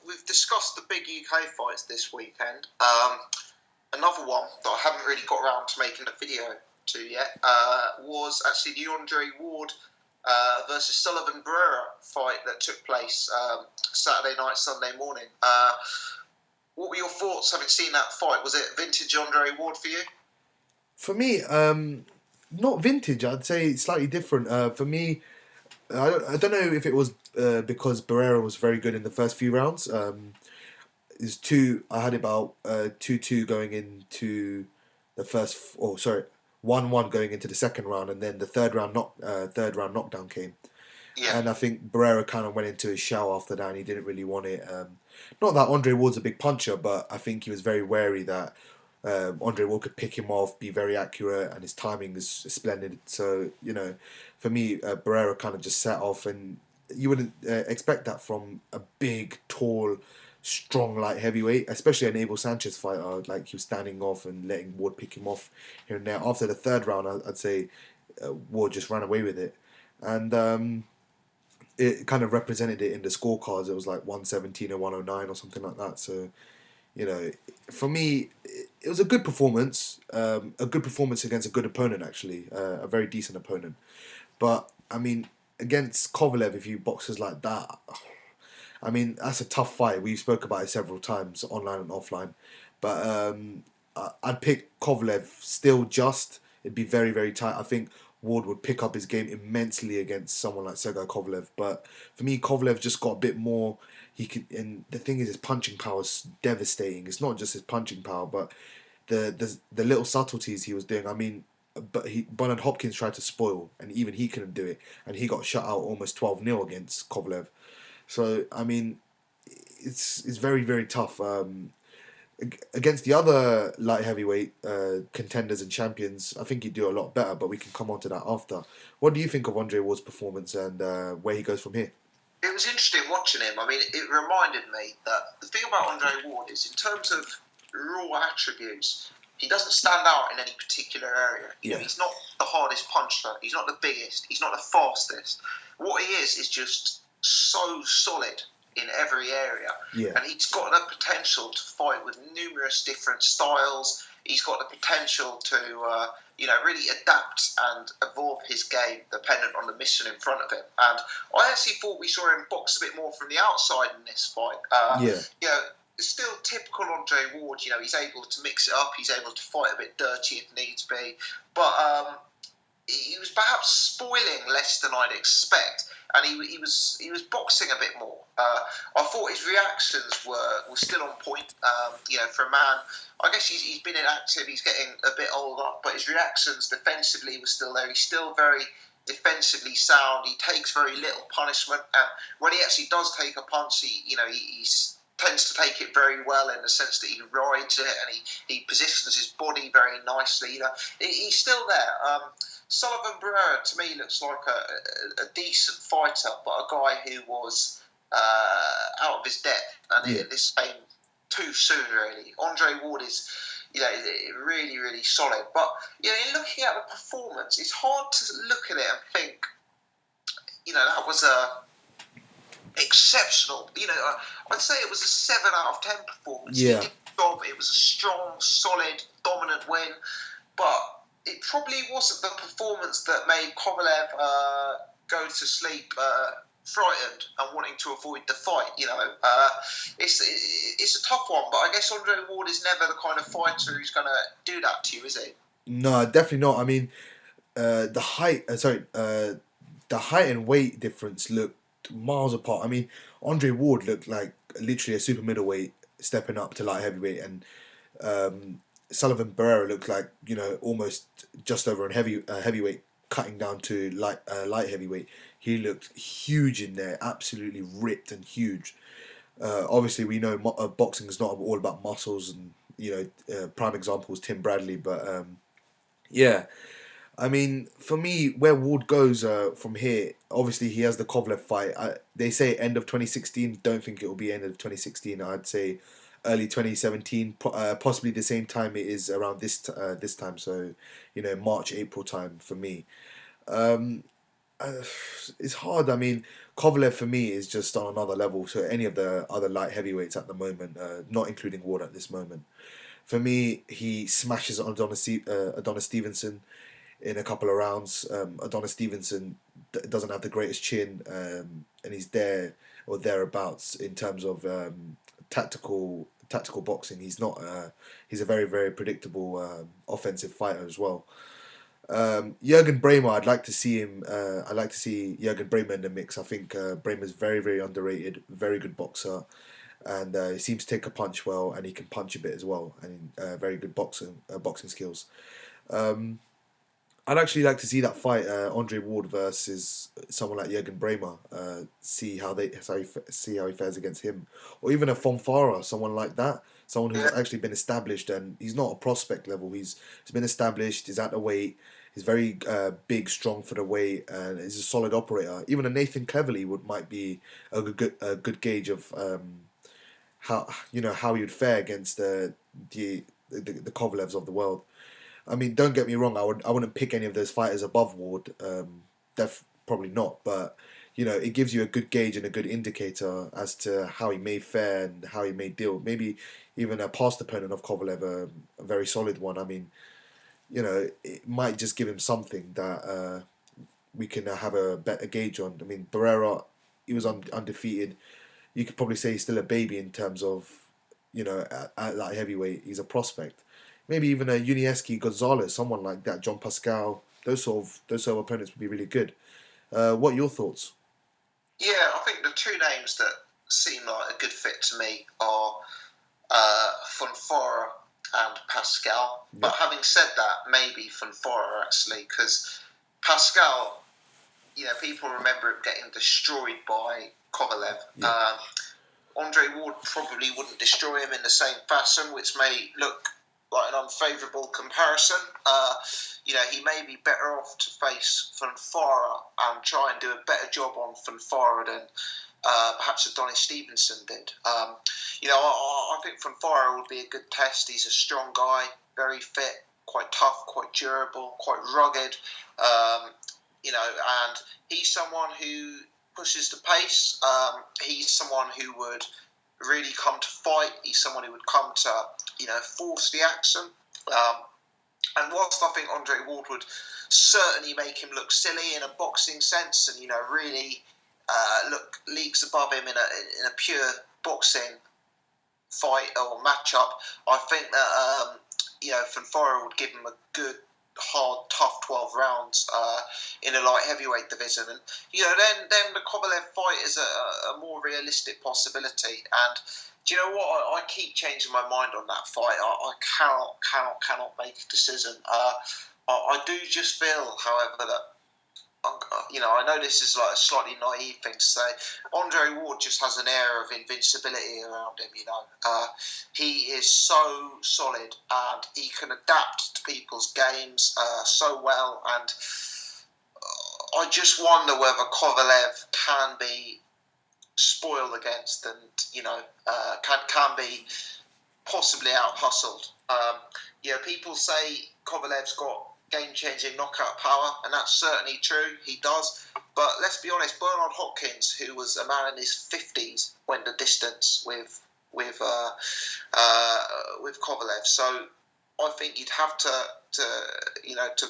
we've discussed the big UK fights this weekend. Another one that I haven't really got around to making a video to yet was actually the Andre Ward versus Sullivan Barrera fight that took place Saturday night, Sunday morning. What were your thoughts having seen that fight? Was it vintage Andre Ward for you? For me, not vintage. I'd say slightly different. For me, I don't know if it was because Barrera was very good in the first few rounds. Is two. I had about 2-2 going into the first. Oh, sorry, 1-1 going into the second round, and then the third round knockdown came. Yeah. And I think Barrera kind of went into his shell after that, and he didn't really want it. Not that Andre Ward's a big puncher, but I think he was very wary that Andre Ward could pick him off, be very accurate, and his timing is splendid. So, for me, Barrera kind of just set off, and you wouldn't expect that from a big, tall, strong light heavyweight, especially an Abel Sanchez fighter. Like, he was standing off and letting Ward pick him off here and there. After the third round, I'd say Ward just ran away with it. And it kind of represented it in the scorecards. It was like 117 or 109 or something like that. So, for me, it was a good performance. A good performance against a good opponent, actually. A very decent opponent. But, I mean, against Kovalev, if you boxers like that, I mean, that's a tough fight. We spoke about it several times, online and offline. But I'd pick Kovalev still just. It'd be very, very tight. I think Ward would pick up his game immensely against someone like Sergey Kovalev. But for me, Kovalev just got a bit more. He could, and the thing is, his punching power is devastating. It's not just his punching power, but the little subtleties he was doing. I mean, but Bernard Hopkins tried to spoil, and even he couldn't do it, and he got shut out almost 12-0 against Kovalev. So I mean, it's very, very tough. Against the other light heavyweight contenders and champions, I think he'd do a lot better, but we can come on to that after. What do you think of Andre Ward's performance and where he goes from here? It was interesting watching him. I mean, it reminded me that the thing about Andre Ward is, in terms of raw attributes, he doesn't stand out in any particular area. You know, he's not the hardest puncher, he's not the biggest, he's not the fastest. What he is just so solid in every area. Yeah. And he's got the potential to fight with numerous different styles. He's got the potential to, really adapt and evolve his game dependent on the mission in front of him. And I actually thought we saw him box a bit more from the outside in this fight. Still typical Andre Ward, he's able to mix it up, he's able to fight a bit dirty if needs be. But he was perhaps spoiling less than I'd expect, and he was boxing a bit more. I thought his reactions were still on point. For a man, I guess he's been inactive, he's getting a bit older, but his reactions defensively were still there. He's still very defensively sound. He takes very little punishment, and when he actually does take a punch, he tends to take it very well, in the sense that he rides it and he positions his body very nicely. He's still there. Sullivan Barrera, to me, looks like a decent fighter, but a guy who was out of his depth, and this came too soon, really. Andre Ward is, really, really solid. But, in looking at the performance, it's hard to look at it and think, that was exceptional. I'd say it was a 7 out of 10 performance. Yeah. He did the job. It was a strong, solid, dominant win, but it probably wasn't the performance that made Kovalev go to sleep frightened and wanting to avoid the fight. It's a tough one, but I guess Andre Ward is never the kind of fighter who's going to do that to you, is he? No, definitely not. I mean, the height and weight difference looked miles apart. I mean, Andre Ward looked like literally a super middleweight stepping up to light heavyweight, and Sullivan Barrera looked like almost just over a heavyweight cutting down to light heavyweight. He looked huge in there, absolutely ripped and huge. Obviously, we know boxing is not all about muscles, and prime example is Tim Bradley, but I mean, for me, where Ward goes from here, obviously he has the Kovalev fight. They say end of 2016. Don't think it will be end of 2016. I'd say early 2017, possibly the same time it is around this time. So, March, April time for me. uh, it's hard. I mean, Kovalev for me is just on another level to any of the other light heavyweights at the moment, not including Ward at this moment. For me, he smashes Adonis Stevenson in a couple of rounds. Adonis Stevenson doesn't have the greatest chin, and he's there or thereabouts in terms of tactical boxing. He's not. He's a very predictable offensive fighter as well. Jurgen Braehmer, I'd like to see him. I'd like to see Jurgen Braehmer in the mix. I think Braehmer's very underrated, very good boxer, and he seems to take a punch well, and he can punch a bit as well, and very good boxing skills. Um, I'd actually like to see that fight, Andre Ward versus someone like Jurgen Braehmer. See how he fares against him, or even a Fonfara, someone like that, someone who's Yeah, actually been established and he's not a prospect level. He's been established. He's at the weight. He's very big, strong for the weight, and he's a solid operator. Even a Nathan Cleverly might be a good gauge of how how he would fare against the Kovalevs of the world. I mean, don't get me wrong. I wouldn't pick any of those fighters above Ward. Probably not. But it gives you a good gauge and a good indicator as to how he may fare and how he may deal. Maybe even a past opponent of Kovalev, a very solid one. I mean, it might just give him something that we can have a better gauge on. I mean, Barrera, he was undefeated. You could probably say he's still a baby in terms of, at light heavyweight, he's a prospect. Maybe even a Unieski Gonzalez, someone like that, John Pascal. Those sort of opponents would be really good. What are your thoughts? yeah. I think the two names that seem like a good fit to me are Fonfara and Pascal. Yeah, But having said that, maybe Fonfara actually, because Pascal, people remember him getting destroyed by Kovalev. yeah, Andre Ward probably wouldn't destroy him in the same fashion, which may look like an unfavourable comparison. He may be better off to face Fonfara and try and do a better job on Fonfara than perhaps Adonis Stevenson did. I think Fonfara would be a good test. He's a strong guy, very fit, quite tough, quite durable, quite rugged. And he's someone who pushes the pace. He's someone who would really come to fight. He's someone who would come to, force the action. And whilst I think Andre Ward would certainly make him look silly in a boxing sense, and really look leagues above him in a pure boxing fight or matchup, I think that Fonfara would give him a good, hard, tough 12 rounds in a light heavyweight division, and then the Kovalev fight is a more realistic possibility. And do you know what? I keep changing my mind on that fight. I cannot make a decision. I do just feel, however, that I know this is like a slightly naive thing to say. Andre Ward just has an air of invincibility around him. He is so solid and he can adapt to people's games so well. And I just wonder whether Kovalev can be spoiled against and can be possibly out hustled. People say Kovalev's got game-changing knockout power, and that's certainly true. He does. But let's be honest, Bernard Hopkins, who was a man in his 50s, went the distance with Kovalev. So I think you'd have to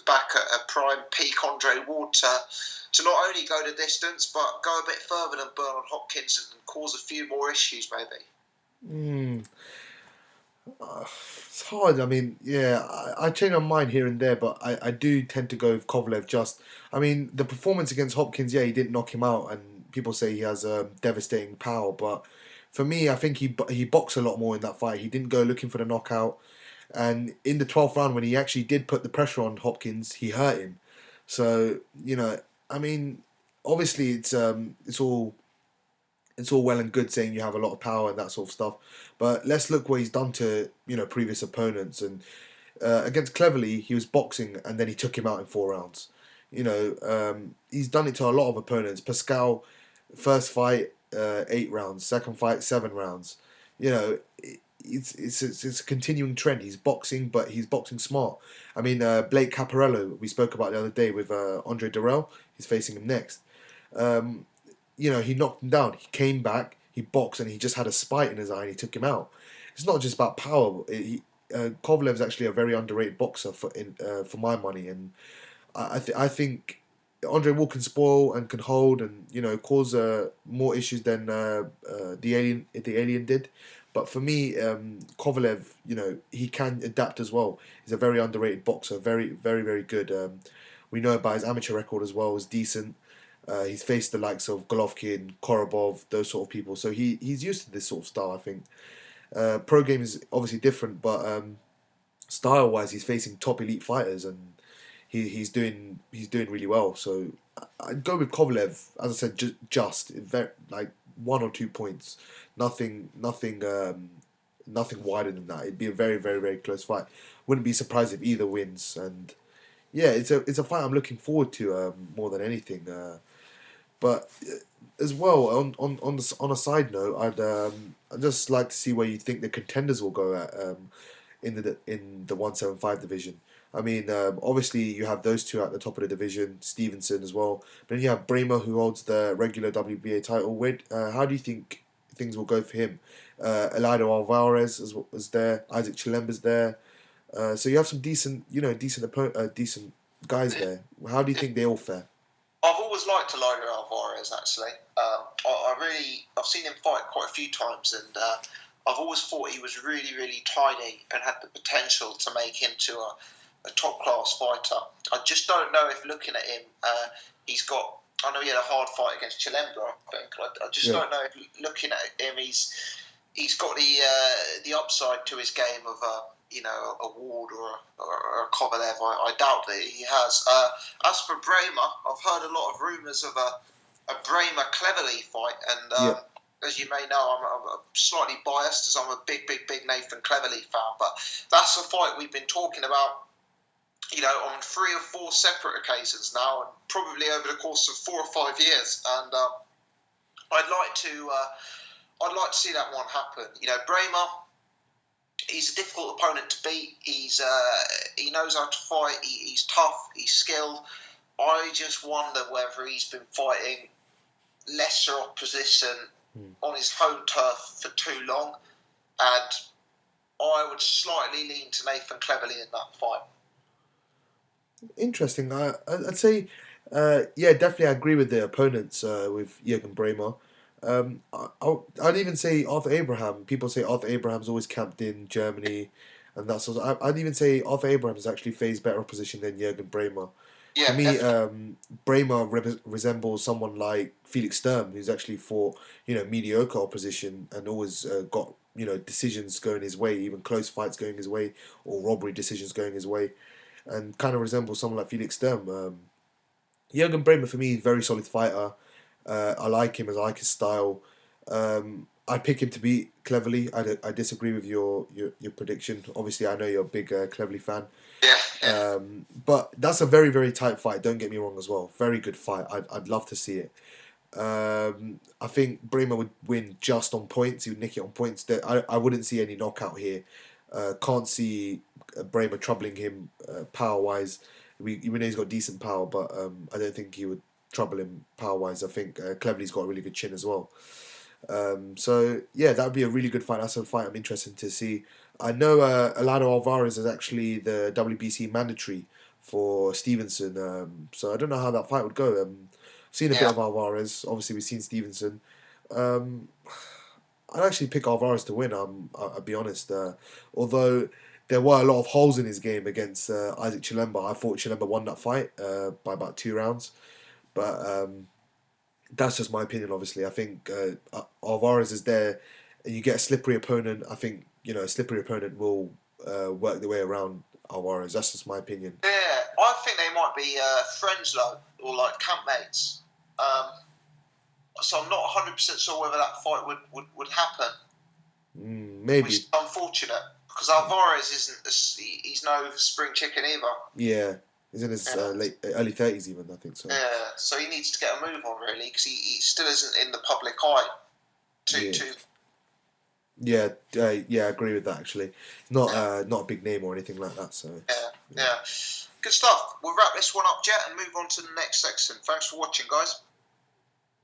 back a prime peak Andre Ward to not only go the distance, but go a bit further than Bernard Hopkins and cause a few more issues, maybe. mm, it's hard. I mean, yeah, I change my mind here and there, but I do tend to go with Kovalev. I mean, the performance against Hopkins, yeah, he didn't knock him out, and people say he has devastating power, but for me, I think he boxed a lot more in that fight. He didn't go looking for the knockout. And in the 12th round, when he actually did put the pressure on Hopkins, he hurt him. So I mean, obviously it's all well and good saying you have a lot of power and that sort of stuff, but let's look what he's done to previous opponents. And against Cleverly, he was boxing and then he took him out in 4 rounds. He's done it to a lot of opponents. Pascal, first fight 8 rounds, second fight 7 rounds. You know, it's a continuing trend. He's boxing, but he's boxing smart. I mean, Blake Caparello, we spoke about the other day with Andre Durrell. He's facing him next. Um, he knocked him down. He came back, he boxed, and he just had a spite in his eye, and he took him out. It's not just about power. Kovalev's actually a very underrated boxer for my money, and I think Andre Wall can spoil and can hold and cause more issues than the alien did. But for me, Kovalev, he can adapt as well. He's a very underrated boxer, very very very good. We know about his amateur record as well, is decent. He's faced the likes of Golovkin, Korobov, those sort of people. So he's used to this sort of style, I think. Pro game is obviously different, but style wise, he's facing top elite fighters, and he's doing really well. So I'd go with Kovalev. As I said, just very, like 1 or 2 points, nothing wider than that. It'd be a very very very close fight. Wouldn't be surprised if either wins. And yeah, it's a fight I'm looking forward to more than anything. But as well, on a side note, I'd just like to see where you think the contenders will go at in the 175 division. I mean, obviously you have those two at the top of the division, Stevenson as well. But then you have Braehmer, who holds the regular WBA title. How do you think things will go for him? Elido Alvarez is there. Isaac Chilemba's there. So you have some decent guys there. How do you think they all fare? I've always liked Elido Alvarez, actually. I've seen him fight quite a few times, and I've always thought he was really, really tiny and had the potential to make him to a top class fighter. I just don't know if looking at him, I know he had a hard fight against Chilemba, I think. I just don't know if looking at him, he's got the upside to his game of a Ward or a Kovalev. I doubt that he has. As for Braehmer, I've heard a lot of rumours of a Braehmer Cleverly fight, and as you may know, I'm slightly biased as I'm a big Nathan Cleverly fan, but that's a fight we've been talking about, on 3 or 4 separate occasions now, and probably over the course of 4 or 5 years. And I'd like to see that one happen. Braehmer, he's a difficult opponent to beat. He knows how to fight. He's tough. He's skilled. I just wonder whether he's been fighting lesser opposition on his home turf for too long, and I would slightly lean to Nathan Cleverly in that fight. Interesting. I'd say, definitely I agree with the opponents with Jürgen Braehmer. I'd even say Arthur Abraham. People say Arthur Abraham's always camped in Germany, and that sort of. I'd even say Arthur Abraham has actually faced better opposition than Jürgen Braehmer. Yeah, For me, Braehmer resembles someone like Felix Sturm, who's actually fought mediocre opposition and always got decisions going his way, even close fights going his way, or robbery decisions going his way, and kind of resembles someone like Felix Sturm. Jürgen Braehmer for me is a very solid fighter. I like him. I like his style. I pick him to beat Cleverly. I disagree with your prediction. Obviously, I know you're a big Cleverly fan. Yeah. But that's a very, very tight fight. Don't get me wrong as well. Very good fight. I'd love to see it. I think Braehmer would win just on points. He would nick it on points. I wouldn't see any knockout here. Can't see Braehmer troubling him power-wise. We know he's got decent power, but I don't think he would trouble him power-wise. I think Cleverly's got a really good chin as well. So yeah, that would be a really good fight. That's a fight I'm interested to see. I know Elido Alvarez is actually the WBC mandatory for Stevenson. So I don't know how that fight would go. I've seen a bit of Alvarez. Obviously, we've seen Stevenson. I'd actually pick Alvarez to win. I'll be honest. Although there were a lot of holes in his game against Isaac Chilemba. I thought Chilemba won that fight by about 2 rounds. But that's just my opinion, obviously. I think Alvarez is there, and you get a slippery opponent. I think a slippery opponent will work their way around Alvarez. That's just my opinion. Yeah, I think they might be friends, though, or like campmates. So I'm not 100% sure whether that fight would happen. Maybe. Which is unfortunate, because Alvarez he's no spring chicken either. Yeah. He's in his early 30s even, I think so. Yeah, so he needs to get a move on, really, because he still isn't in the public eye too Yeah, yeah, I agree with that actually. Not a big name or anything like that. So Yeah, yeah. yeah. Good stuff. We'll wrap this one up, Jet, and move on to the next section. Thanks for watching, guys.